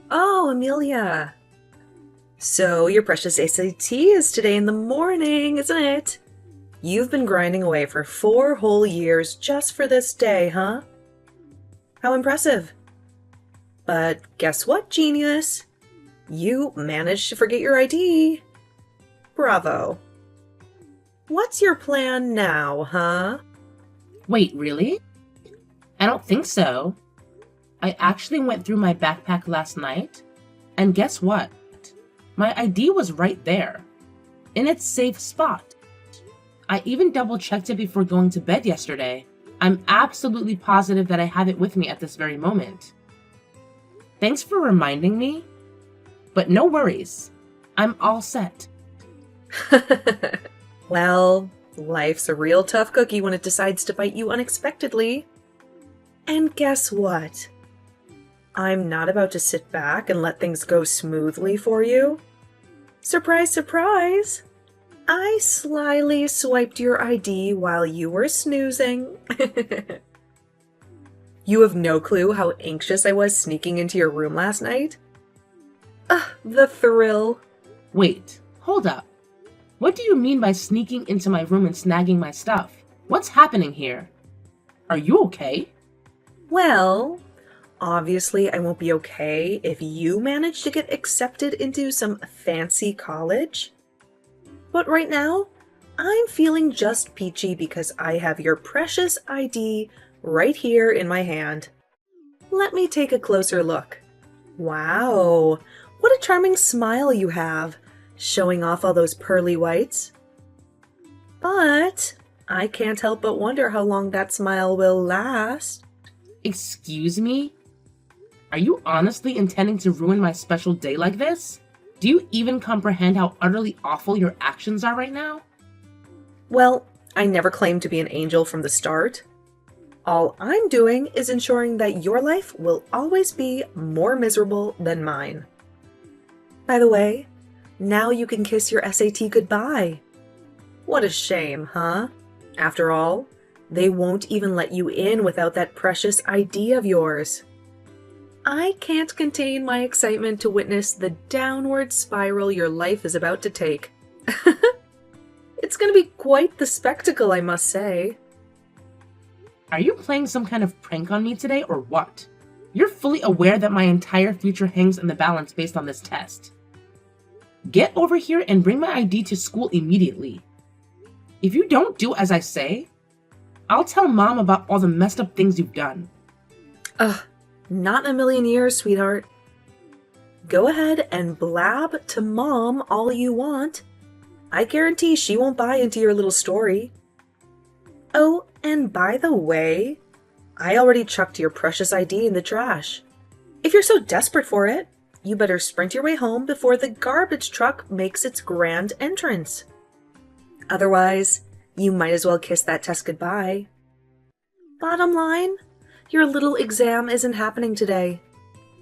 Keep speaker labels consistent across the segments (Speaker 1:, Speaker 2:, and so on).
Speaker 1: Oh, Amelia. So your precious SAT is today in the morning, isn't it? You've been grinding away for 4 whole years just for this day, huh? How impressive. But guess what, genius? You managed to forget your ID. Bravo. What's your plan now, huh?
Speaker 2: Wait, really? I don't think so. I actually went through my backpack last night, and guess what? My ID was right there, in its safe spot. I even double-checked it before going to bed yesterday. I'm absolutely positive that I have it with me at this very moment. Thanks for reminding me, but no worries. I'm all set.
Speaker 1: Well, life's a real tough cookie when it decides to bite you unexpectedly. And guess what? I'm not about to sit back and let things go smoothly for you. Surprise, surprise! I slyly swiped your ID while you were snoozing. You have no clue how anxious I was sneaking into your room last night? Ugh, the thrill.
Speaker 2: Wait, hold up. What do you mean by sneaking into my room and snagging my stuff? What's happening here? Are you okay?
Speaker 1: Well, obviously I won't be okay if you manage to get accepted into some fancy college. But right now, I'm feeling just peachy because I have your precious ID right here in my hand. Let me take a closer look. Wow, what a charming smile you have, showing off all those pearly whites. But I can't help but wonder how long that smile will last.
Speaker 2: Excuse me? Are you honestly intending to ruin my special day like this? Do you even comprehend how utterly awful your actions are right now?
Speaker 1: Well, I never claimed to be an angel from the start. All I'm doing is ensuring that your life will always be more miserable than mine. By the way, now you can kiss your SAT goodbye. What a shame, huh? After all, they won't even let you in without that precious ID of yours. I can't contain my excitement to witness the downward spiral your life is about to take. It's going to be quite the spectacle, I must say.
Speaker 2: Are you playing some kind of prank on me today or what? You're fully aware that my entire future hangs in the balance based on this test. Get over here and bring my ID to school immediately. If you don't do as I say, I'll tell Mom about all the messed up things you've done.
Speaker 1: Ugh, not in a million years, sweetheart. Go ahead and blab to Mom all you want. I guarantee she won't buy into your little story. Oh, and by the way, I already chucked your precious ID in the trash. If you're so desperate for it, you better sprint your way home before the garbage truck makes its grand entrance. Otherwise, you might as well kiss that test goodbye. Bottom line, your little exam isn't happening today.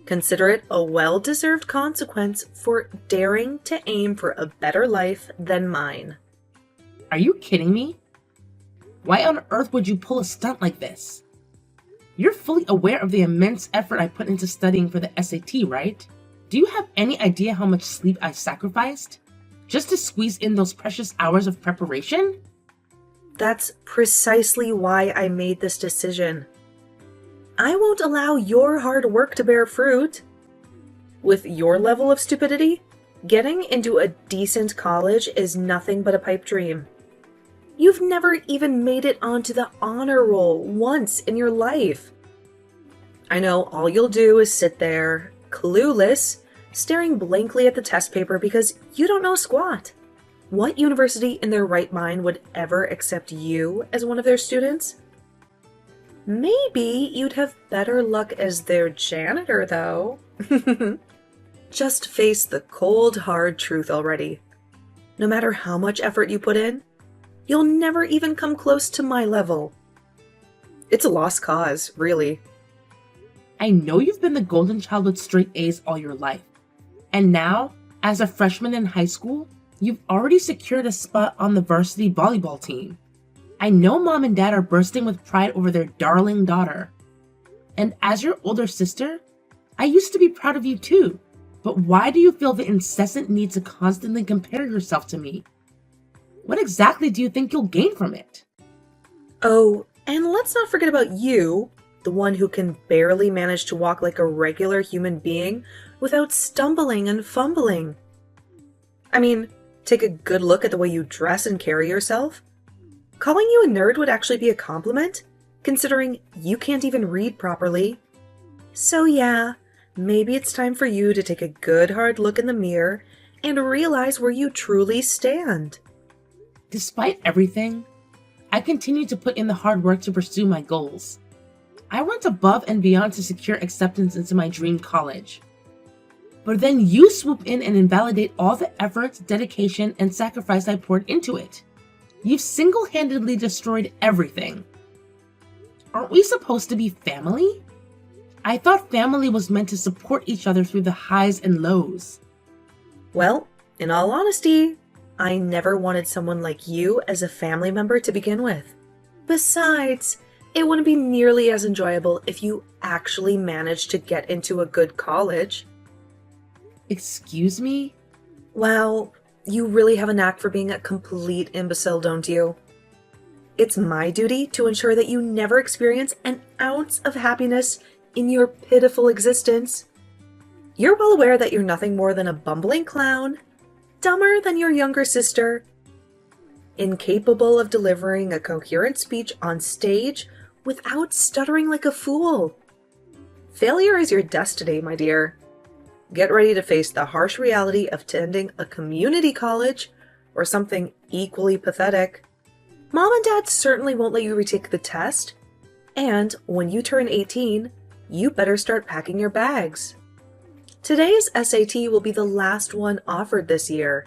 Speaker 1: Consider it a well-deserved consequence for daring to aim for a better life than mine.
Speaker 2: Are you kidding me? Why on earth would you pull a stunt like this? You're fully aware of the immense effort I put into studying for the SAT, right? Do you have any idea how much sleep I sacrificed just to squeeze in those precious hours of preparation?
Speaker 1: That's precisely why I made this decision. I won't allow your hard work to bear fruit. With your level of stupidity, getting into a decent college is nothing but a pipe dream. You've never even made it onto the honor roll once in your life. I know all you'll do is sit there, clueless, staring blankly at the test paper because you don't know squat. What university in their right mind would ever accept you as one of their students? Maybe you'd have better luck as their janitor, though. Just face the cold, hard truth already. No matter how much effort you put in, you'll never even come close to my level. It's a lost cause, really.
Speaker 2: I know you've been the golden child with straight A's all your life. And now, as a freshman in high school, you've already secured a spot on the varsity volleyball team. I know Mom and Dad are bursting with pride over their darling daughter. And as your older sister, I used to be proud of you too, but why do you feel the incessant need to constantly compare yourself to me? What exactly do you think you'll gain from it?
Speaker 1: Oh, and let's not forget about you, the one who can barely manage to walk like a regular human being without stumbling and fumbling. I mean, take a good look at the way you dress and carry yourself. Calling you a nerd would actually be a compliment, considering you can't even read properly. So yeah, maybe it's time for you to take a good hard look in the mirror and realize where you truly stand.
Speaker 2: Despite everything, I continue to put in the hard work to pursue my goals. I went above and beyond to secure acceptance into my dream college. But then you swoop in and invalidate all the effort, dedication, and sacrifice I poured into it. You've single-handedly destroyed everything. Aren't we supposed to be family? I thought family was meant to support each other through the highs and lows.
Speaker 1: Well, in all honesty, I never wanted someone like you as a family member to begin with. Besides, it wouldn't be nearly as enjoyable if you actually managed to get into a good college.
Speaker 2: Excuse me?
Speaker 1: Wow, you really have a knack for being a complete imbecile, don't you? It's my duty to ensure that you never experience an ounce of happiness in your pitiful existence. You're well aware that you're nothing more than a bumbling clown, dumber than your younger sister, incapable of delivering a coherent speech on stage without stuttering like a fool. Failure is your destiny, my dear. Get ready to face the harsh reality of attending a community college or something equally pathetic. Mom and Dad certainly won't let you retake the test, and when you turn 18, you better start packing your bags. Today's SAT will be the last one offered this year,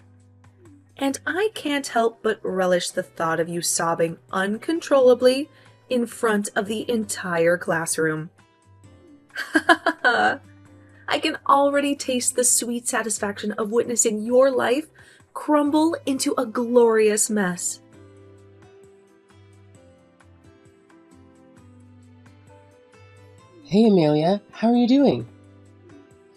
Speaker 1: and I can't help but relish the thought of you sobbing uncontrollably in front of the entire classroom. I can already taste the sweet satisfaction of witnessing your life crumble into a glorious mess.
Speaker 3: Hey Amelia, how are you doing?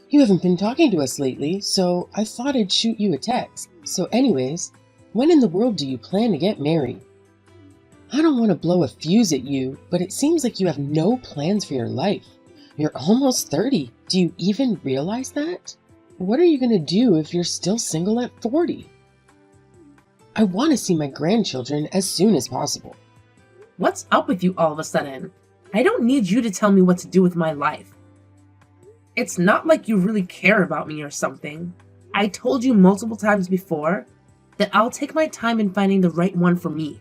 Speaker 3: You haven't been talking to us lately, so I thought I'd shoot you a text. So anyways, when in the world do you plan to get married? I don't want to blow a fuse at you, but it seems like you have no plans for your life. You're almost 30. Do you even realize that? What are you going to do if you're still single at 40? I want to see my grandchildren as soon as possible.
Speaker 2: What's up with you all of a sudden? I don't need you to tell me what to do with my life. It's not like you really care about me or something. I told you multiple times before that I'll take my time in finding the right one for me.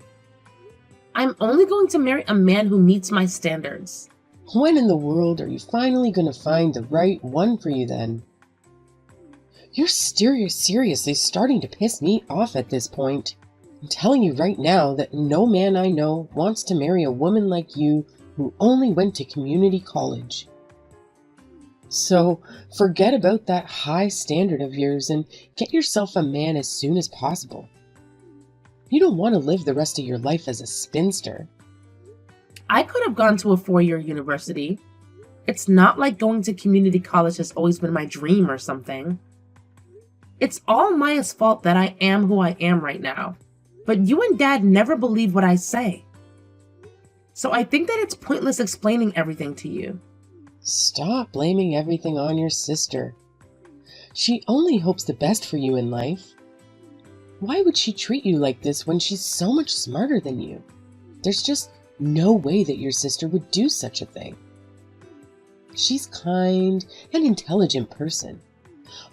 Speaker 2: I'm only going to marry a man who meets my standards.
Speaker 3: When in the world are you finally going to find the right one for you then? You're seriously starting to piss me off at this point. I'm telling you right now that no man I know wants to marry a woman like you who only went to community college. So forget about that high standard of yours and get yourself a man as soon as possible. You don't want to live the rest of your life as a spinster.
Speaker 2: I could have gone to a 4-year university. It's not like going to community college has always been my dream or something. It's all Maya's fault that I am who I am right now. But you and Dad never believe what I say. So I think that it's pointless explaining everything to you.
Speaker 3: Stop blaming everything on your sister. She only hopes the best for you in life. Why would she treat you like this when she's so much smarter than you? There's just no way that your sister would do such a thing. She's kind and intelligent person.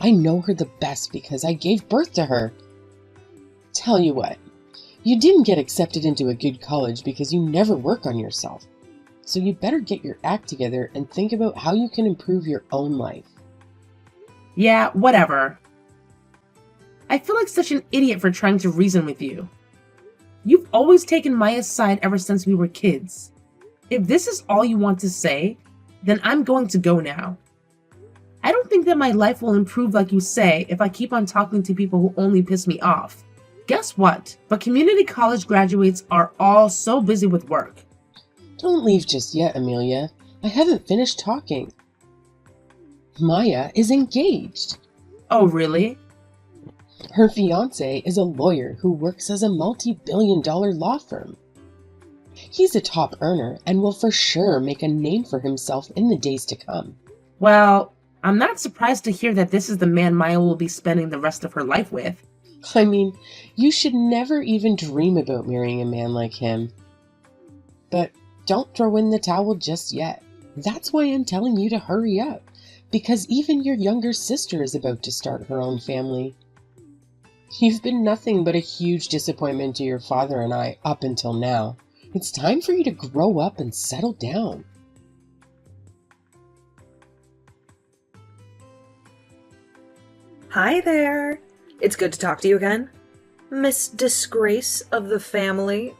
Speaker 3: I know her the best because I gave birth to her. Tell you what, you didn't get accepted into a good college because you never work on yourself. So you better get your act together and think about how you can improve your own life.
Speaker 2: Yeah, whatever. I feel like such an idiot for trying to reason with you. You've always taken Maya's side ever since we were kids. If this is all you want to say, then I'm going to go now. I don't think that my life will improve like you say if I keep on talking to people who only piss me off. Guess what? But community college graduates are all so busy with work.
Speaker 3: Don't leave just yet, Amelia. I haven't finished talking. Maya is engaged.
Speaker 2: Oh, really?
Speaker 3: Her fiancé is a lawyer who works as a multi-billion-dollar law firm. He's a top earner and will for sure make a name for himself in the days to come.
Speaker 2: Well, I'm not surprised to hear that this is the man Maya will be spending the rest of her life with.
Speaker 3: I mean, you should never even dream about marrying a man like him. But don't throw in the towel just yet. That's why I'm telling you to hurry up, because even your younger sister is about to start her own family. You've been nothing but a huge disappointment to your father and I up until now. It's time for you to grow up and settle down.
Speaker 1: Hi there. It's good to talk to you again, Miss Disgrace of the family.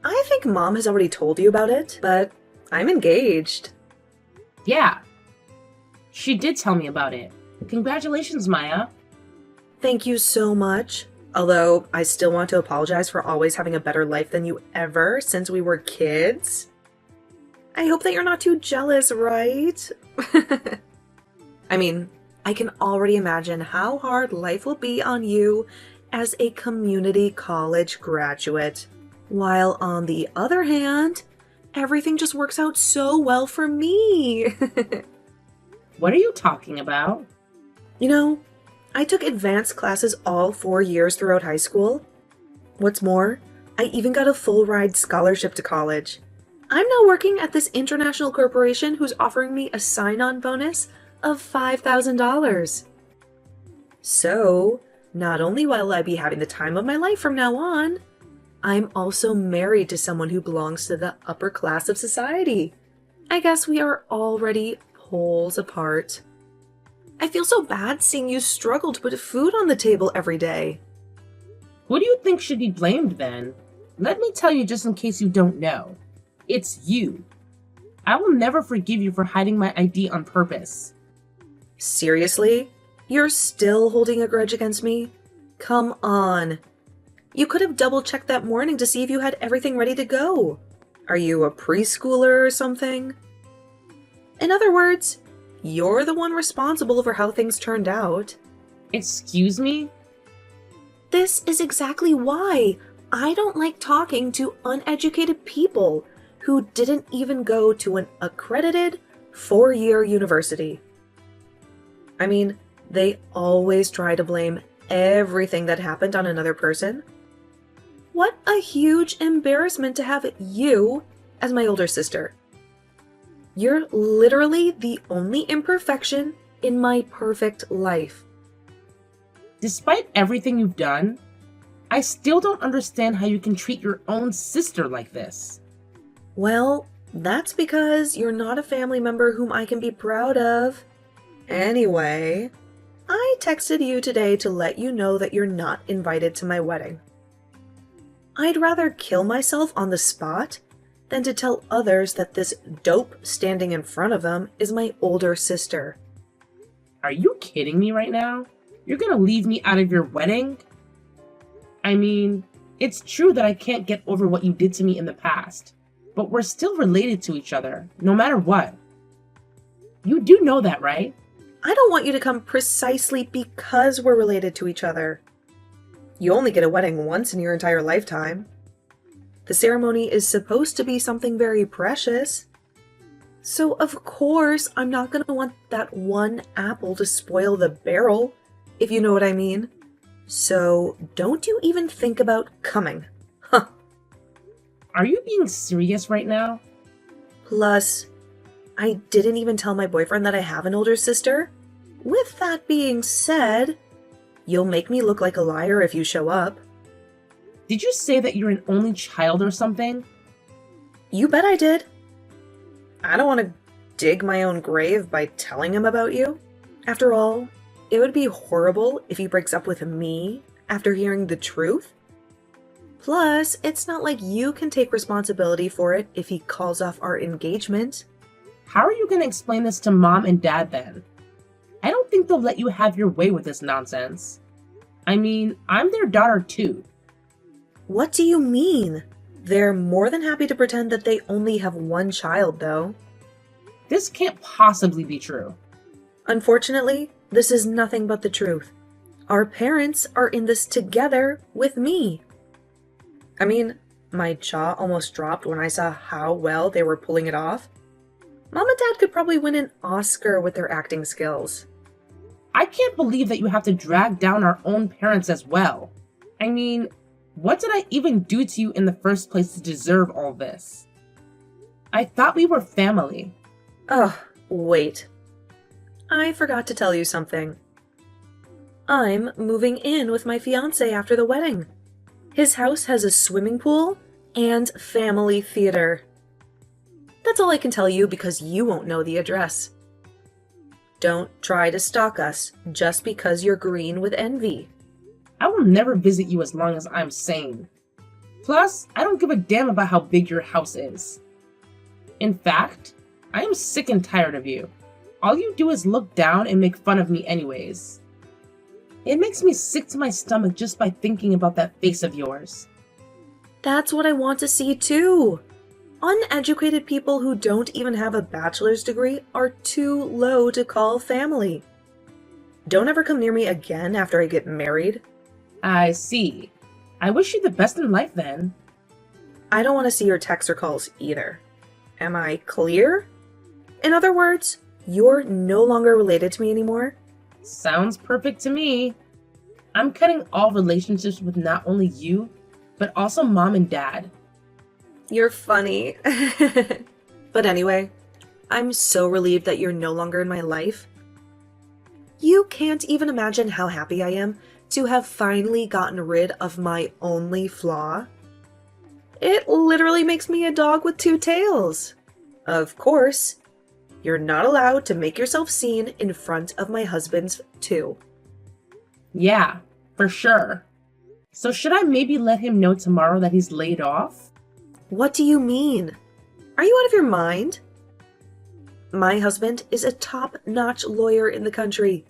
Speaker 1: I think Mom has already told you about it, but I'm engaged.
Speaker 2: Yeah. She did tell me about it. Congratulations, Maya.
Speaker 1: Thank you so much. Although I still want to apologize for always having a better life than you ever since we were kids. I hope that you're not too jealous, right? I mean, I can already imagine how hard life will be on you as a community college graduate. While on the other hand, everything just works out so well for me.
Speaker 2: What are you talking about?
Speaker 1: You know, I took advanced classes all 4 years throughout high school. What's more, I even got a full ride scholarship to college. I'm now working at this international corporation who's offering me a sign-on bonus of $5,000. So, not only will I be having the time of my life from now on, I'm also married to someone who belongs to the upper class of society. I guess we are already poles apart. I feel so bad seeing you struggle to put food on the table every day.
Speaker 2: Who do you think should be blamed then? Let me tell you just in case you don't know. It's you. I will never forgive you for hiding my ID on purpose.
Speaker 1: Seriously? You're still holding a grudge against me? Come on. You could have double-checked that morning to see if you had everything ready to go. Are you a preschooler or something? In other words, you're the one responsible for how things turned out.
Speaker 2: Excuse me?
Speaker 1: This is exactly why I don't like talking to uneducated people who didn't even go to an accredited 4-year university. I mean, they always try to blame everything that happened on another person. What a huge embarrassment to have you as my older sister. You're literally the only imperfection in my perfect life.
Speaker 2: Despite everything you've done, I still don't understand how you can treat your own sister like this.
Speaker 1: Well, that's because you're not a family member whom I can be proud of. Anyway, I texted you today to let you know that you're not invited to my wedding. I'd rather kill myself on the spot than to tell others that this dope standing in front of them is my older sister.
Speaker 2: Are you kidding me right now? You're gonna leave me out of your wedding? I mean, it's true that I can't get over what you did to me in the past, but we're still related to each other, no matter what. You do know that, right?
Speaker 1: I don't want you to come precisely because we're related to each other. You only get a wedding once in your entire lifetime. The ceremony is supposed to be something very precious. So of course I'm not going to want that one apple to spoil the barrel, if you know what I mean. So don't you even think about coming. Huh.
Speaker 2: Are you being serious right now?
Speaker 1: Plus, I didn't even tell my boyfriend that I have an older sister. With that being said, you'll make me look like a liar if you show up.
Speaker 2: Did you say that you're an only child or something?
Speaker 1: You bet I did. I don't want to dig my own grave by telling him about you. After all, it would be horrible if he breaks up with me after hearing the truth. Plus, it's not like you can take responsibility for it if he calls off our engagement.
Speaker 2: How are you going to explain this to Mom and Dad then? I don't think they'll let you have your way with this nonsense. I mean, I'm their daughter too.
Speaker 1: What do you mean? They're more than happy to pretend that they only have one child, though.
Speaker 2: This can't possibly be true.
Speaker 1: Unfortunately, this is nothing but the truth. Our parents are in this together with me. I mean, my jaw almost dropped when I saw how well they were pulling it off. Mom and Dad could probably win an Oscar with their acting skills.
Speaker 2: I can't believe that you have to drag down our own parents as well. I mean, what did I even do to you in the first place to deserve all this? I thought we were family.
Speaker 1: Ugh, wait. I forgot to tell you something. I'm moving in with my fiancé after the wedding. His house has a swimming pool and family theater. That's all I can tell you because you won't know the address. Don't try to stalk us just because you're green with envy.
Speaker 2: I will never visit you as long as I'm sane. Plus, I don't give a damn about how big your house is. In fact, I am sick and tired of you. All you do is look down and make fun of me anyways. It makes me sick to my stomach just by thinking about that face of yours.
Speaker 1: That's what I want to see too. Uneducated people who don't even have a bachelor's degree are too low to call family. Don't ever come near me again after I get married.
Speaker 2: I see. I wish you the best in life then.
Speaker 1: I don't want to see your texts or calls either. Am I clear? In other words, you're no longer related to me anymore?
Speaker 2: Sounds perfect to me. I'm cutting all relationships with not only you, but also Mom and Dad.
Speaker 1: You're funny. But anyway, I'm so relieved that you're no longer in my life. You can't even imagine how happy I am to have finally gotten rid of my only flaw. It literally makes me a dog with two tails. Of course, you're not allowed to make yourself seen in front of my husband's too.
Speaker 2: Yeah, for sure. So should I maybe let him know tomorrow that he's laid off?
Speaker 1: What do you mean? Are you out of your mind? My husband is a top-notch lawyer in the country.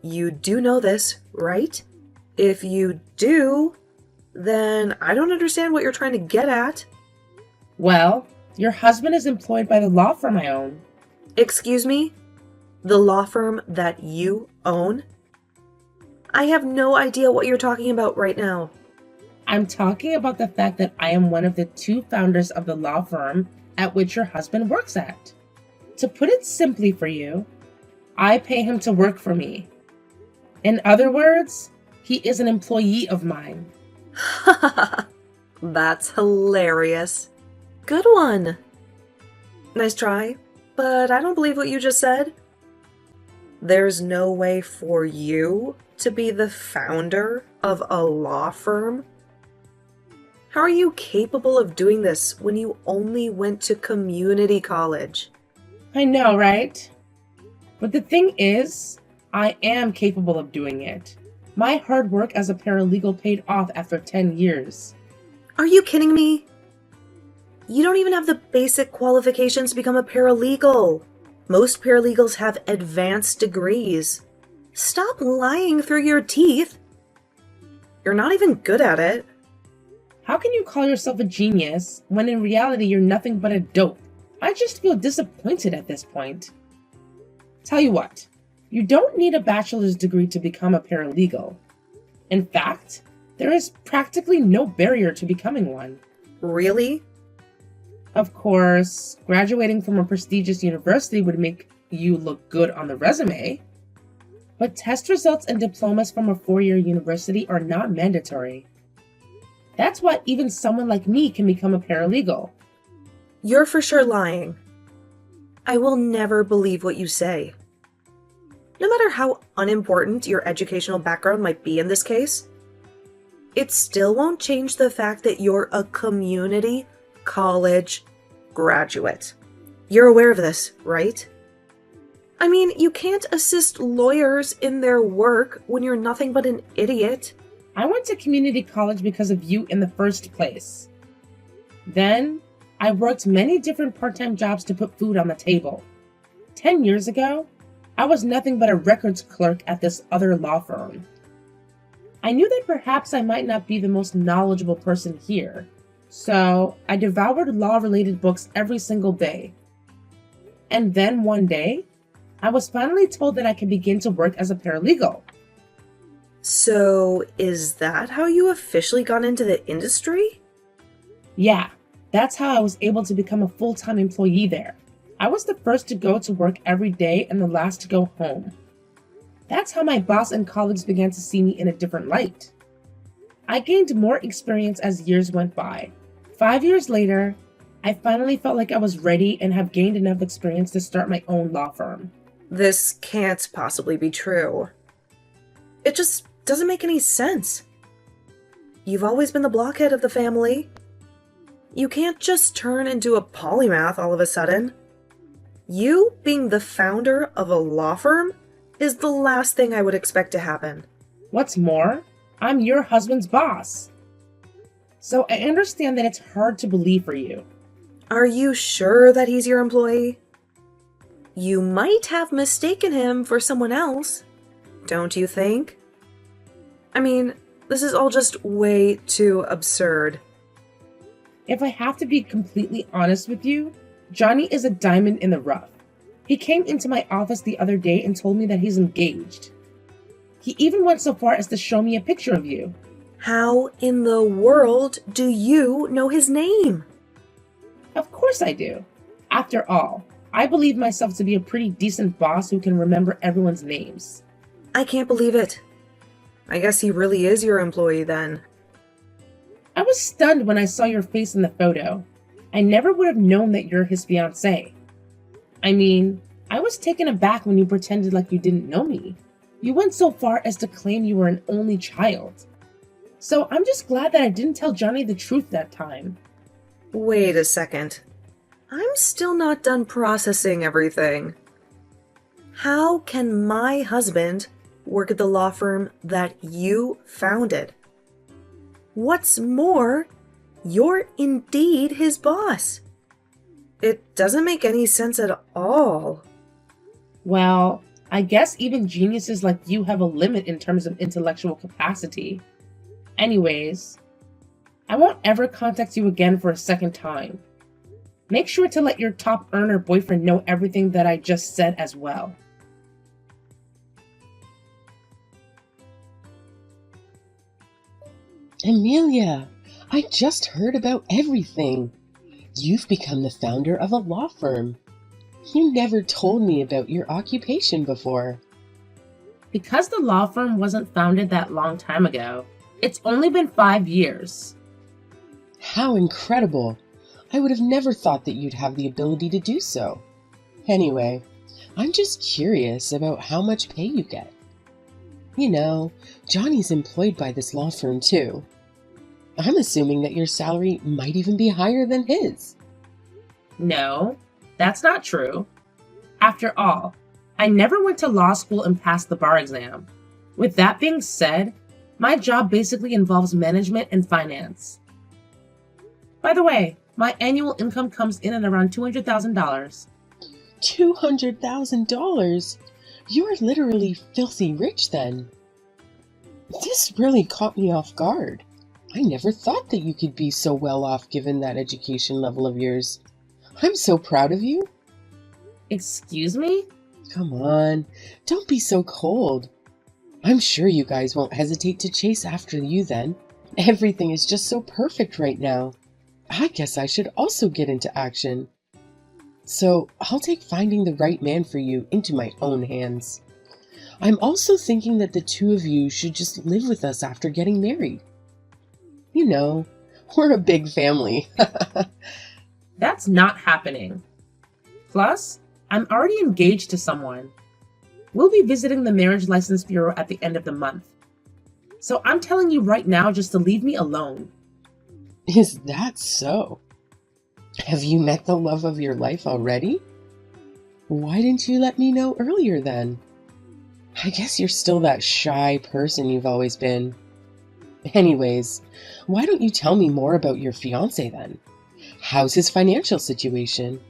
Speaker 1: You do know this, right? If you do, then I don't understand what you're trying to get at.
Speaker 2: Well, your husband is employed by the law firm I own.
Speaker 1: Excuse me? The law firm that you own? I have no idea what you're talking about right now.
Speaker 2: I'm talking about the fact that I am one of the two founders of the law firm at which your husband works at. To put it simply for you, I pay him to work for me. In other words, he is an employee of mine.
Speaker 1: That's hilarious. Good one. Nice try, but I don't believe what you just said. There's no way for you to be the founder of a law firm? How are you capable of doing this when you only went to community college?
Speaker 2: I know, right? But the thing is, I am capable of doing it. My hard work as a paralegal paid off after 10 years.
Speaker 1: Are you kidding me? You don't even have the basic qualifications to become a paralegal. Most paralegals have advanced degrees. Stop lying through your teeth. You're not even good at it.
Speaker 2: How can you call yourself a genius when in reality you're nothing but a dope? I just feel disappointed at this point. Tell you what, you don't need a bachelor's degree to become a paralegal. In fact, there is practically no barrier to becoming one.
Speaker 1: Really?
Speaker 2: Of course, graduating from a prestigious university would make you look good on the resume. But test results and diplomas from a 4-year university are not mandatory. That's why even someone like me can become a paralegal.
Speaker 1: You're for sure lying. I will never believe what you say. No matter how unimportant your educational background might be in this case, it still won't change the fact that you're a community college graduate. You're aware of this, right? I mean, you can't assist lawyers in their work when you're nothing but an idiot.
Speaker 2: I went to community college because of you in the first place. Then, I worked many different part-time jobs to put food on the table. 10 years ago, I was nothing but a records clerk at this other law firm. I knew that perhaps I might not be the most knowledgeable person here, so I devoured law-related books every single day. And then one day, I was finally told that I could begin to work as a paralegal.
Speaker 1: So, is that how you officially got into the industry?
Speaker 2: Yeah, that's how I was able to become a full-time employee there. I was the first to go to work every day and the last to go home. That's how my boss and colleagues began to see me in a different light. I gained more experience as years went by. 5 years later, I finally felt like I was ready and have gained enough experience to start my own law firm.
Speaker 1: This can't possibly be true. It just doesn't make any sense. You've always been the blockhead of the family. You can't just turn into a polymath all of a sudden. You being the founder of a law firm is the last thing I would expect to happen.
Speaker 2: What's more, I'm your husband's boss. So I understand that it's hard to believe for you.
Speaker 1: Are you sure that he's your employee? You might have mistaken him for someone else, don't you think? I mean, this is all just way too absurd.
Speaker 2: If I have to be completely honest with you, Johnny is a diamond in the rough. He came into my office the other day and told me that he's engaged. He even went so far as to show me a picture of you.
Speaker 1: How in the world do you know his name?
Speaker 2: Of course I do. After all, I believe myself to be a pretty decent boss who can remember everyone's names.
Speaker 1: I can't believe it. I guess he really is your employee then.
Speaker 2: I was stunned when I saw your face in the photo. I never would have known that you're his fiancée. I mean, I was taken aback when you pretended like you didn't know me. You went so far as to claim you were an only child. So I'm just glad that I didn't tell Johnny the truth that time.
Speaker 1: Wait a second. I'm still not done processing everything. How can my husband work at the law firm that you founded? What's more, you're indeed his boss. It doesn't make any sense at all.
Speaker 2: Well, I guess even geniuses like you have a limit in terms of intellectual capacity. Anyways, I won't ever contact you again for a second time. Make sure to let your top earner boyfriend know everything that I just said as well.
Speaker 3: Amelia, I just heard about everything. You've become the founder of a law firm. You never told me about your occupation before.
Speaker 2: Because the law firm wasn't founded that long time ago, it's only been 5 years.
Speaker 3: How incredible! I would have never thought that you'd have the ability to do so. Anyway, I'm just curious about how much pay you get. You know, Johnny's employed by this law firm too. I'm assuming that your salary might even be higher than his.
Speaker 2: No, that's not true. After all, I never went to law school and passed the bar exam. With that being said, my job basically involves management and finance. By the way, my annual income comes in at around $200,000.
Speaker 3: $200,000? You're literally filthy rich then. This really caught me off guard. I never thought that you could be so well off given that education level of yours. I'm so proud of you.
Speaker 2: Excuse me?
Speaker 3: Come on, don't be so cold. I'm sure you guys won't hesitate to chase after you then. Everything is just so perfect right now. I guess I should also get into action. So I'll take finding the right man for you into my own hands. I'm also thinking that the two of you should just live with us after getting married. You know, we're a big family.
Speaker 2: That's not happening. Plus, I'm already engaged to someone. We'll be visiting the Marriage License Bureau at the end of the month. So I'm telling you right now just to leave me alone.
Speaker 3: Is that so? Have you met the love of your life already? Why didn't you let me know earlier then? I guess you're still that shy person you've always been. Anyways, why don't you tell me more about your fiancé then? How's his financial situation?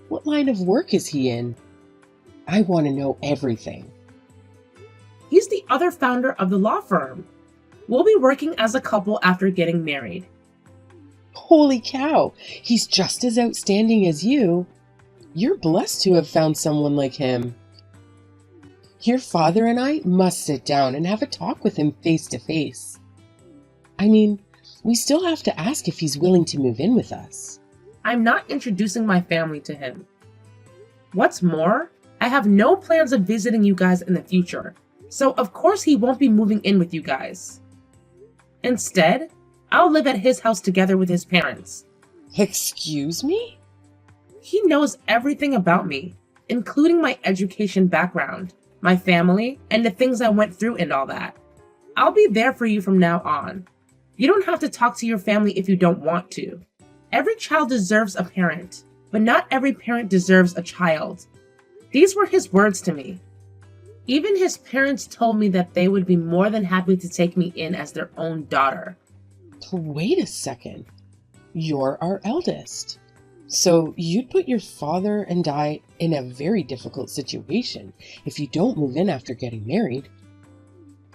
Speaker 3: What line of work is he in? I want to know everything.
Speaker 2: He's the other founder of the law firm. We'll be working as a couple after getting married.
Speaker 3: Holy cow, he's just as outstanding as you. You're blessed to have found someone like him. Your father and I must sit down and have a talk with him face to face. I mean, we still have to ask if he's willing to move in with us.
Speaker 2: I'm not introducing my family to him. What's more, I have no plans of visiting you guys in the future, so of course he won't be moving in with you guys. Instead, I'll live at his house together with his parents.
Speaker 3: Excuse me?
Speaker 2: He knows everything about me, including my education background, my family, and the things I went through and all that. I'll be there for you from now on. You don't have to talk to your family if you don't want to. Every child deserves a parent, but not every parent deserves a child. These were his words to me. Even his parents told me that they would be more than happy to take me in as their own daughter.
Speaker 3: Wait a second. You're our eldest. So you'd put your father and I in a very difficult situation if you don't move in after getting married.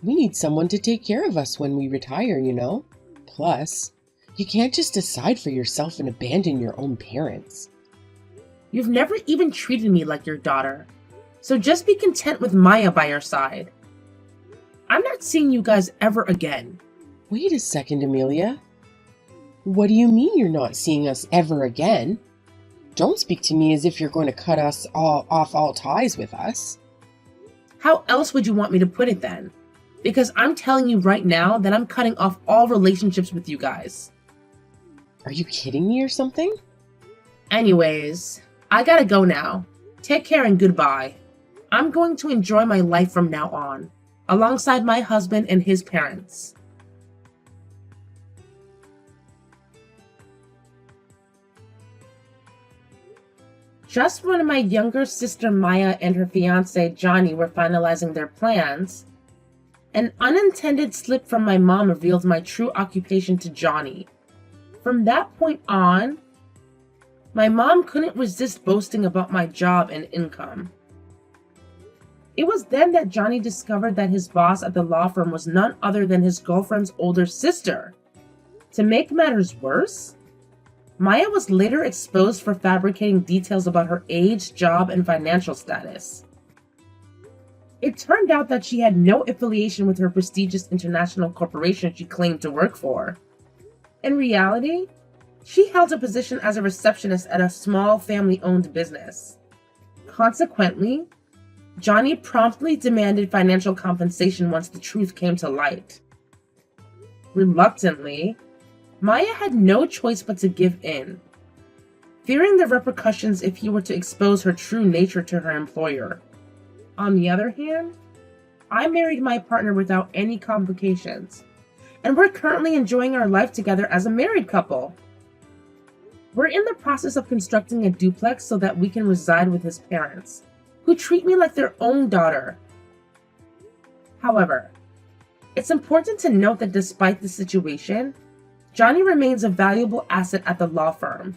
Speaker 3: We need someone to take care of us when we retire, you know? Plus, you can't just decide for yourself and abandon your own parents.
Speaker 2: You've never even treated me like your daughter, so just be content with Maya by your side. I'm not seeing you guys ever again.
Speaker 3: Wait a second, Amelia. What do you mean you're not seeing us ever again? Don't speak to me as if you're going to cut us all ties with us.
Speaker 2: How else would you want me to put it then? Because I'm telling you right now that I'm cutting off all relationships with you guys.
Speaker 3: Are you kidding me or something?
Speaker 2: Anyways, I gotta go now. Take care and goodbye. I'm going to enjoy my life from now on, alongside my husband and his parents. Just when my younger sister Maya and her fiancé Johnny were finalizing their plans, an unintended slip from my mom revealed my true occupation to Johnny. From that point on, my mom couldn't resist boasting about my job and income. It was then that Johnny discovered that his boss at the law firm was none other than his girlfriend's older sister. To make matters worse, Maya was later exposed for fabricating details about her age, job, and financial status. It turned out that she had no affiliation with her prestigious international corporation she claimed to work for. In reality, she held a position as a receptionist at a small family-owned business. Consequently, Johnny promptly demanded financial compensation once the truth came to light. Reluctantly, Maya had no choice but to give in, fearing the repercussions if he were to expose her true nature to her employer. On the other hand, I married my partner without any complications, and we're currently enjoying our life together as a married couple. We're in the process of constructing a duplex so that we can reside with his parents, who treat me like their own daughter. However, it's important to note that despite the situation, Johnny remains a valuable asset at the law firm.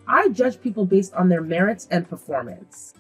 Speaker 2: I judge people based on their merits and performance.